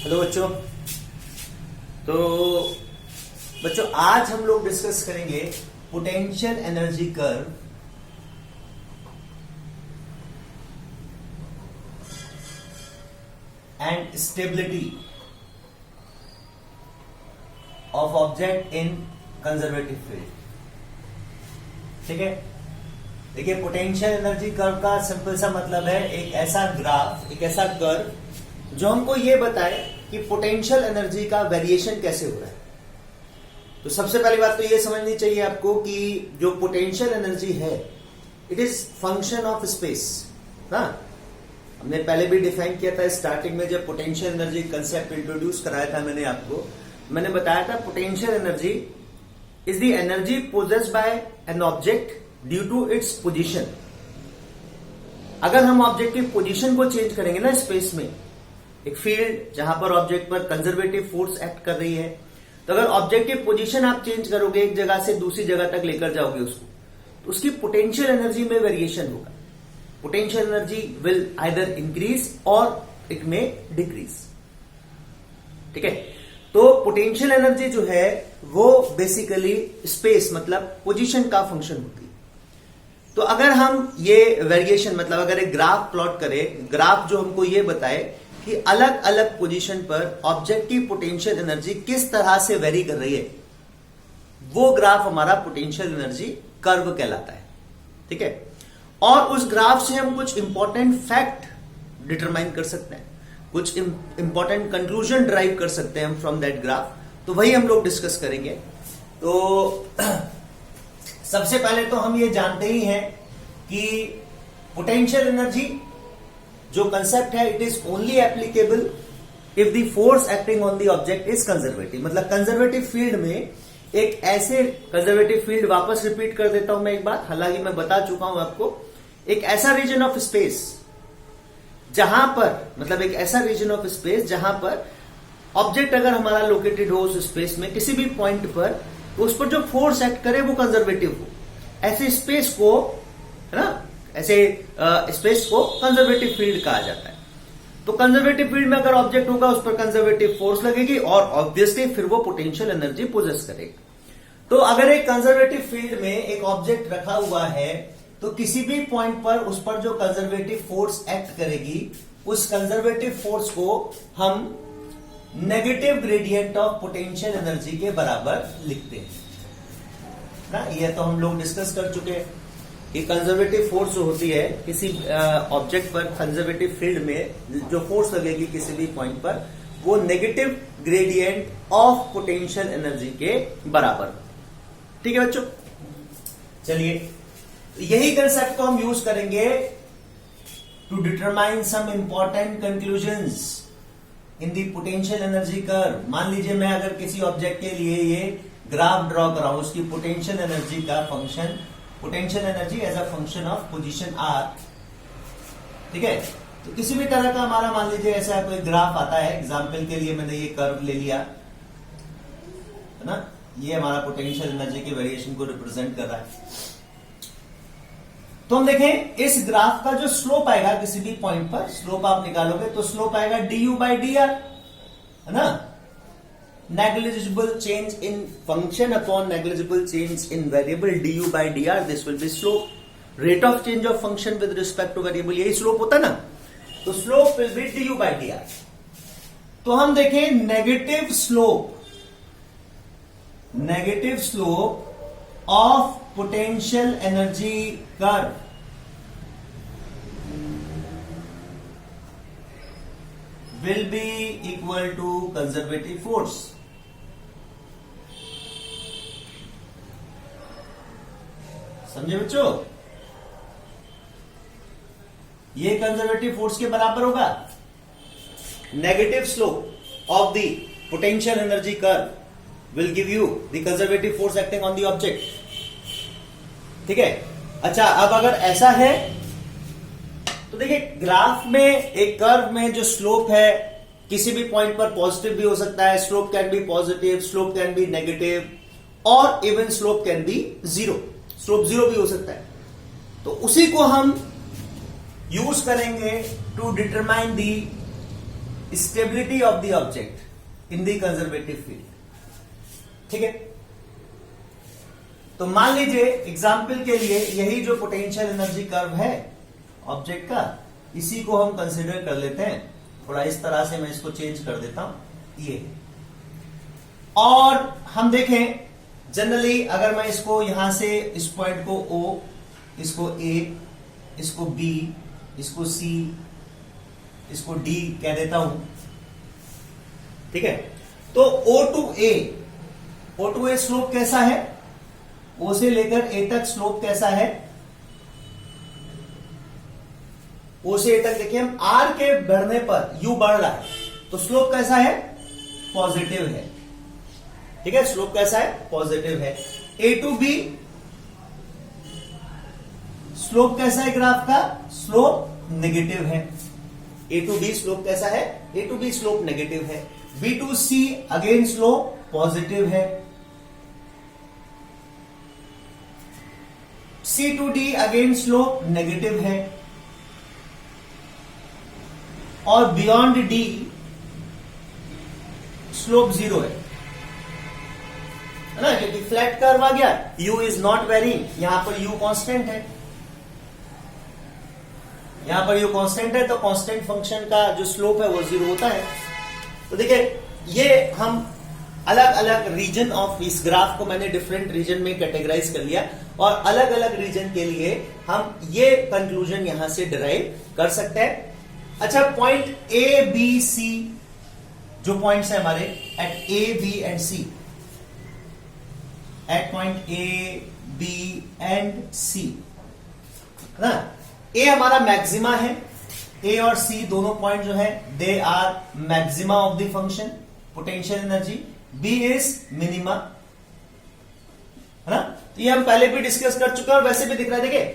Hello बच्चों। तो बच्चों आज हम लोग डिस्कस करेंगे potential energy curve and stability of object in conservative field. ठीक है, देखिए पोटेंशियल एनर्जी कर्व का सिंपल सा मतलब है एक ऐसा ग्राफ, एक ऐसा कर्व जो हमको ये बताए कि पोटेंशियल एनर्जी का वेरिएशन कैसे हो रहा है। तो सबसे पहली बात तो ये समझनी चाहिए आपको कि जो पोटेंशियल एनर्जी है it is function of space. हाँ, हमने पहले भी डिफाइन किया था स्टार्टिंग में, जब पोटेंशियल एनर्जी कंसेप्ट इंट्रोड्यूस कराया था मैंने बताया था potential energy is the energy possessed by an object due to its position. अगर हम ऑब्जेक्ट की पोजीशन को चेंज करेंगे ना स्पेस में, एक फील्ड जहां पर ऑब्जेक्ट पर कंजर्वेटिव फोर्स एक्ट कर रही है, तो अगर ऑब्जेक्ट की पोजीशन आप चेंज करोगे, एक जगह से दूसरी जगह तक लेकर जाओगे उसको, तो उसकी पोटेंशियल एनर्जी में वेरिएशन होगा। Potential energy will either increase और इट मे डिक्रीज। ठीक है, तो पोटेंशियल एनर्जी जो है वो बेसिकली स्पेस मतलब पोजीशन का फंक्शन होती है। तो अगर हम ये वेरिएशन मतलब अगर एक ग्राफ प्लॉट करें, ग्राफ जो हमको ये बताए कि अलग अलग पोजीशन पर ऑब्जेक्ट की पोटेंशियल एनर्जी किस तरह से वेरी कर रही है, वो ग्राफ हमारा पोटेंशियल एनर्जी कर्व कहलाता है। ठीक है, और उस ग्राफ से हम कुछ इंपॉर्टेंट फैक्ट डिटरमाइन कर सकते हैं, कुछ इंपॉर्टेंट कंक्लूजन ड्राइव कर सकते हैं हम फ्रॉम दैट ग्राफ। तो वही हम लोग डिस्कस करेंगे। तो सबसे पहले तो हम ये जानते ही हैं कि पोटेंशियल एनर्जी जो कंसेप्ट है it is only applicable if the force acting on the object is conservative. मतलब कंजर्वेटिव फील्ड में एक ऐसे कंजर्वेटिव फील्ड, वापस रिपीट कर देता हूं मैं एक बात, हालांकि मैं बता चुका हूं आपको, एक ऐसा रीजन ऑफ स्पेस जहां पर मतलब एक ऐसा रीजन ऑफ स्पेस जहां पर ऑब्जेक्ट अगर हमारा लोकेटेड हो उस स्पेस में किसी भी पॉइंट पर, तो उस पर जो फोर्स एक्ट करे वो कंजर्वेटिव हो। ऐसे स्पेस को, है ना, ऐसे स्पेस को कंजर्वेटिव फील्ड कहा जाता है। तो कंजर्वेटिव फील्ड में अगर ऑब्जेक्ट होगा उस पर कंजर्वेटिव फोर्स लगेगी और ऑब्वियसली फिर वो पोटेंशियल एनर्जी पोजेस करेगा। तो अगर एक कंजर्वेटिव फील्ड में एक ऑब्जेक्ट रखा हुआ है तो किसी भी पॉइंट पर उस पर जो कंजर्वेटिव फोर्स एक्ट करेगी, उस कंजर्वेटिव फोर्स को हम negative gradient of potential energy के बराबर लिखते हैं ना। ये तो हम लोग डिस्कस कर चुके हैं कि कंजर्वेटिव फोर्स जो होती है किसी ऑब्जेक्ट पर, कंजर्वेटिव फील्ड में जो फोर्स लगेगी किसी भी पॉइंट पर, वो negative gradient of potential energy के बराबर। ठीक है बच्चों, चलिए यही कंसेप्ट को हम यूज करेंगे to determine some important conclusions in the potential energy curve. मान लीजिए मैं अगर किसी ऑब्जेक्ट के लिए ये ग्राफ ड्रॉ कराऊं, उसकी पोटेंशियल एनर्जी का function, potential energy as a function of position r. ठीक है, तो किसी भी तरह का हमारा मान लीजिए ऐसा कोई ग्राफ आता है, एग्जाम्पल के लिए मैंने ये कर्व ले लिया, है ना, ये हमारा पोटेंशियल एनर्जी के वेरिएशन को रिप्रेजेंट कर रहा है। तो हम देखें इस ग्राफ का जो स्लोप आएगा किसी भी पॉइंट पर, स्लोप आप निकालोगे तो स्लोप आएगा du by dr, है ना, negligible change in function upon negligible change in variable du by dr, this will be slope. Rate of change of function with respect to variable, यही slope होता ना, तो slope will be du by dr। तो हम देखें negative slope of potential energy curve will be equal to conservative force। समझे बच्चों, ये कंजर्वेटिव फोर्स के बराबर होगा। Negative slope of the potential energy curve will give you the conservative force acting on the object. ठीक है, अच्छा अब अगर ऐसा है तो देखिए ग्राफ में, एक कर्व में जो स्लोप है किसी भी पॉइंट पर पॉजिटिव भी हो सकता है, slope can be positive, slope can be negative, और even slope can be zero, slope zero भी हो सकता है। तो उसी को हम यूज करेंगे to determine the stability of the object in the conservative field. ठीक है, तो मान लीजिए एग्जाम्पल के लिए यही जो पोटेंशियल एनर्जी कर्व है ऑब्जेक्ट का, इसी को हम कंसिडर कर लेते हैं। थोड़ा इस तरह से मैं इसको चेंज कर देता हूं, ये। और हम देखें जनरली अगर मैं इसको यहां से इस पॉइंट को O, इसको A, इसको B, इसको C, इसको D कह देता हूं। ठीक है, तो O to A स्लोप कैसा है, O से लेकर A तक स्लोप कैसा है, O से A तक देखिए हम R के बढ़ने पर U बढ़ रहा है तो स्लोप कैसा है, पॉजिटिव है। ठीक है, स्लोप कैसा है, पॉजिटिव है। A to B स्लोप कैसा है ग्राफ का, स्लोप नेगेटिव है। A to B स्लोप कैसा है, A to B slope negative है। B to C again slope positive है। C to D again slope negative है। और बियॉन्ड D स्लोप 0 है ना, क्योंकि फ्लैट कर्व आ गया, U इज नॉट वेरिंग, यहां पर U कांस्टेंट है, यहां पर U कांस्टेंट है तो कांस्टेंट फंक्शन का जो स्लोप है वो 0 होता है। तो देखिए ये हम अलग अलग रीजन ऑफ इस ग्राफ को मैंने डिफरेंट रीजन में कैटेगराइज कर लिया और अलग अलग रीजन के लिए हम ये कंक्लूजन यहां से डिराइव कर सकते हैं। अच्छा, पॉइंट A, B, C जो पॉइंट्स है हमारे at A, B and C, at point A, B and C ना, A हमारा मैक्सिमा है, A और C दोनों पॉइंट जो है they are maxima of the function potential energy, B is minima, है ना। तो ये हम पहले भी डिस्कस कर चुके हैं और वैसे भी दिख रहा है। देखिए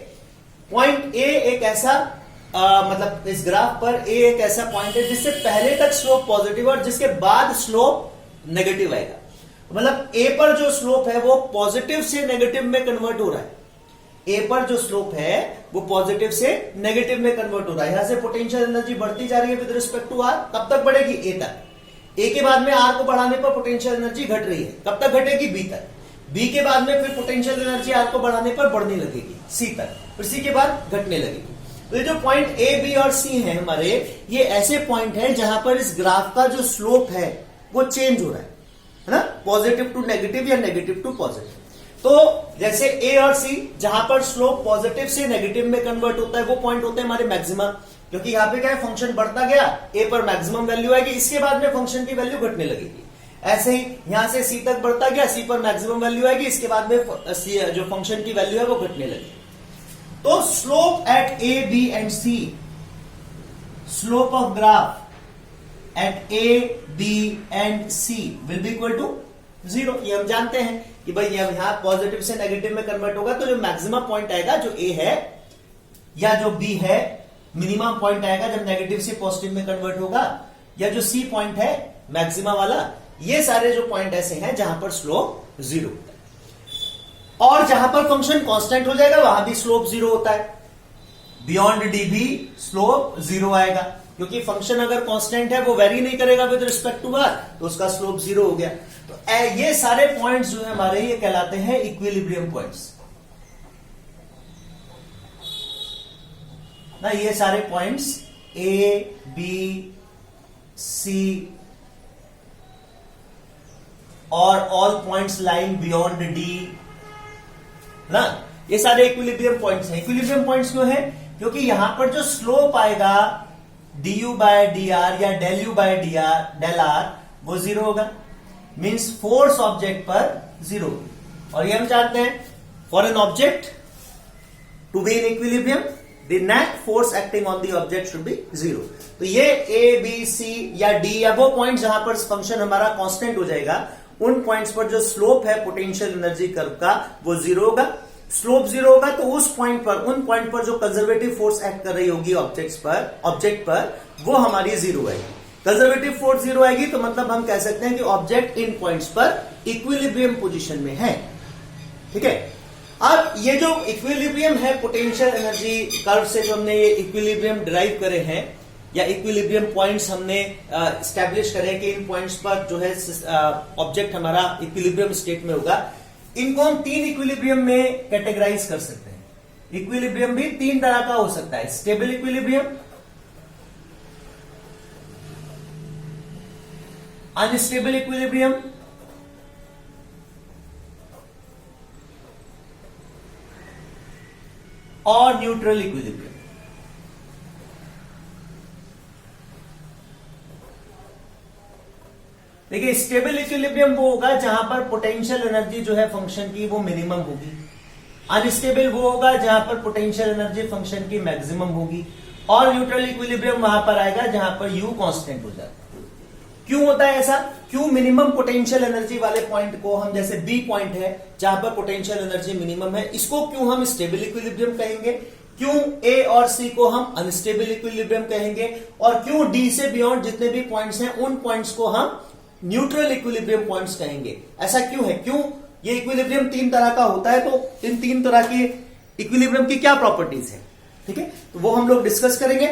पॉइंट A एक ऐसा मतलब इस ग्राफ पर A एक ऐसा पॉइंट है जिससे पहले तक स्लोप पॉजिटिव और जिसके बाद स्लोप नेगेटिव आएगा। मतलब A पर जो स्लोप है वो पॉजिटिव से नेगेटिव में कन्वर्ट हो रहा है। A पर जो स्लोप है वो पॉजिटिव से नेगेटिव में कन्वर्ट हो रहा है। यहां से पोटेंशियल एनर्जी बढ़ती जा रही है विद रिस्पेक्ट टू R। कब तक बढ़ेगी, A तक। A के बाद में R को बढ़ाने पर पोटेंशियल एनर्जी घट रही है, कब तक घटेगी, B तक। B के बाद में फिर पोटेंशियल एनर्जी R को बढ़ाने पर बढ़ने लगेगी C तक, फिर C के बाद घटने लगेगी। तो ये जो पॉइंट A, B और C है हमारे, ये ऐसे पॉइंट है जहां पर इस ग्राफ का जो स्लोप है वो चेंज हो रहा है ना, पॉजिटिव टू नेगेटिव या नेगेटिव टू पॉजिटिव। तो जैसे A और C जहां पर स्लोप पॉजिटिव से नेगेटिव में कन्वर्ट होता है वो पॉइंट होते हैं हमारे मैक्सिमा, क्योंकि यहां पे क्या है, फंक्शन बढ़ता गया, A पर मैक्सिमम वैल्यू आएगी, इसके बाद में फंक्शन की वैल्यू घटने लगेगी। ऐसे ही यहां से C तक बढ़ता गया, C पर मैक्सिमम वैल्यू आएगी, इसके बाद में जो फंक्शन की वैल्यू है वो घटने लगेगी। तो slope at A, B and C, slope of graph at A, B and C will be equal to 0। ये हम जानते हैं कि भाई यहां पॉजिटिव से नेगेटिव में कन्वर्ट होगा तो जो मैक्सिमम पॉइंट आएगा जो A है या जो B है, मिनिमम पॉइंट आएगा जब नेगेटिव से पॉजिटिव में कन्वर्ट होगा, या जो C पॉइंट है मैक्सिमा वाला, ये सारे जो पॉइंट ऐसे हैं जहां पर स्लोप 0 होता है। और जहां पर फंक्शन कांस्टेंट हो जाएगा वहां भी स्लोप 0 होता है। बियॉन्ड D भी स्लोप 0 आएगा, क्योंकि फंक्शन अगर कांस्टेंट है वो वेरी नहीं करेगा विद रिस्पेक्ट टू R, तो उसका स्लोप 0 हो गया। तो ये सारे पॉइंट्स जो है हमारे ये कहलाते हैं इक्विलिब्रियम पॉइंट्स ना। ये सारे पॉइंट्स A, B, C और all points lying beyond D ना, ये सारे इक्विलिब्रियम पॉइंट्स हैं। इक्विलिब्रियम पॉइंट्स क्यों है, क्योंकि यहां पर जो स्लोप आएगा du बाय dr या del u by del r वो 0 होगा, मीन्स फोर्स ऑब्जेक्ट पर 0। और ये हम जानते हैं for an object to be in equilibrium the net force acting on the object should be 0। तो ये A, B, C या D या वो पॉइंट जहां पर फंक्शन हमारा कांस्टेंट हो जाएगा, उन पॉइंट्स पर जो स्लोप है पोटेंशियल एनर्जी कर्व का वो 0 होगा। स्लोप 0 होगा तो उस पॉइंट पर, उन पॉइंट पर जो कंजर्वेटिव फोर्स एक्ट कर रही होगी ऑब्जेक्ट पर वो हमारी 0 आएगी। कंजर्वेटिव फोर्स 0 आएगी तो मतलब हम कह सकते हैं कि ऑब्जेक्ट इन पॉइंट्स पर इक्विलिब्रियम पोजीशन में है। ठीक है, अब ये जो इक्विलिब्रियम है पोटेंशियल एनर्जी कर्व से जो हमने ये इक्विलिब्रियम डिराइव करे हैं, या इक्विलिब्रियम पॉइंट्स हमने स्टैब्लिश करे कि इन पॉइंट्स पर जो है ऑब्जेक्ट हमारा इक्विलिब्रियम स्टेट में होगा। इनको हम 3 इक्विलिब्रियम में कैटेगराइज कर सकते हैं। इक्विलिब्रियम भी 3 तरह का हो सकता है, स्टेबल इक्विलिब्रियम, अनस्टेबल इक्विलिब्रियम और न्यूट्रल इक्विलिब्रियम। देखिए, स्टेबल इक्विलिब्रियम वो होगा जहां पर पोटेंशियल एनर्जी जो है फंक्शन की वो मिनिमम होगी। अनस्टेबल वो होगा जहां पर पोटेंशियल एनर्जी फंक्शन की मैक्सिमम होगी। और न्यूट्रल इक्विलिब्रियम वहां पर आएगा जहां पर यू कांस्टेंट हो जाता है। क्यों होता है ऐसा? क्यों मिनिमम पोटेंशियल एनर्जी वाले पॉइंट को हम, जैसे बी पॉइंट है जहां पर पोटेंशियल एनर्जी मिनिमम है, इसको क्यों हम स्टेबल इक्विलिब्रियम कहेंगे? क्यों ए और सी को हम अनस्टेबल इक्विलिब्रियम कहेंगे? और क्यों डी से बियॉन्ड जितने भी पॉइंट्स हैं उन पॉइंट्स को हम न्यूट्रल इक्विलिब्रियम पॉइंट्स कहेंगे? ऐसा क्यों है? क्यों ये इक्विलिब्रियम 3 तरह का होता है? तो इन 3 तरह के इक्विलिब्रियम की क्या प्रॉपर्टीज है, ठीक है, तो वो हम लोग डिस्कस करेंगे।